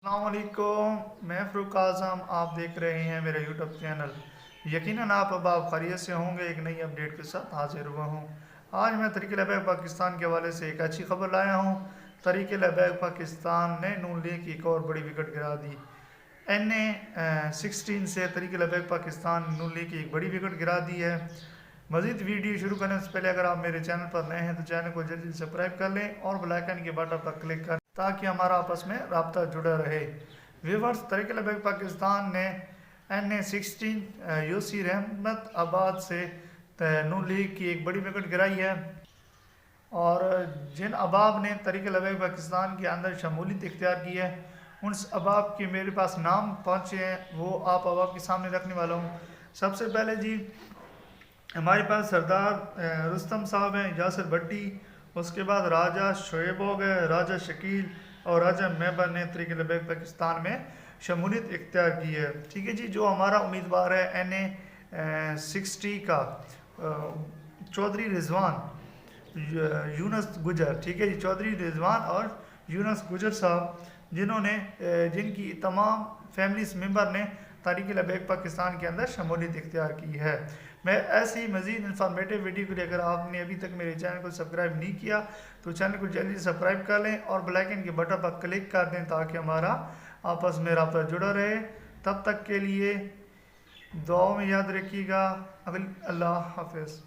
السلام علیکم، میں فروق اعظم، آپ دیکھ رہے ہیں میرا یوٹیوب چینل۔ یقیناً آپ خیریت سے ہوں گے۔ ایک نئی اپڈیٹ کے ساتھ حاضر ہوا ہوں۔ آج میں تحریک لبیک پاکستان کے حوالے سے ایک اچھی خبر لایا ہوں۔ تحریک لبیک پاکستان نے نون لیگ کی ایک اور بڑی وکٹ گرا دی۔ NA-16 سے تحریک لبیک پاکستان نون لیگ کی ایک بڑی وکٹ گرا دی ہے۔ مزید ویڈیو شروع کرنے سے پہلے اگر آپ میرے چینل پر نئے ہیں تو چینل کو جلدی سبسکرائب کر لیں اور بیل آئیکن کے بٹن پر کلک کر تاکہ ہمارا آپس میں رابطہ جڑا رہے۔ ویورز، تحریک لبیک پاکستان نے NA-16 UC رحمت آباد سے نون لیگ کی ایک بڑی وکٹ گرائی ہے، اور جن احباب نے تحریک لبیک پاکستان کے اندر شمولیت اختیار کی ہے ان احباب کے میرے پاس نام پہنچے ہیں، وہ آپ احباب کے سامنے رکھنے والا ہوں۔ سب سے پہلے جی ہمارے پاس سردار رستم صاحب ہیں، یاسر بھٹی، اس کے بعد راجہ شعیب ہو گئے، راجہ شکیل اور راجہ محبر نے تحریک لبیک پاکستان میں شمولیت اختیار کی ہے۔ ٹھیک ہے جی، جو ہمارا امیدوار ہے NA-60 کا چودھری رضوان یونس گجر، ٹھیک ہے جی، چودھری رضوان اور یونس گجر صاحب، جن کی تمام فیملیز ممبر نے تحریک لبیک پاکستان کے اندر شمولیت اختیار کی ہے۔ میں ایسی مزید انفارمیٹیو ویڈیو کے لیے اگر آپ نے ابھی تک میرے چینل کو سبسکرائب نہیں کیا تو چینل کو جلدی سبسکرائب کر لیں اور بیل آئیکن کے بٹن پر کلک کر دیں تاکہ ہمارا آپس میں رابطہ جڑا رہے۔ تب تک کے لیے دعاؤں میں یاد رکھیے گا۔ اللہ حافظ۔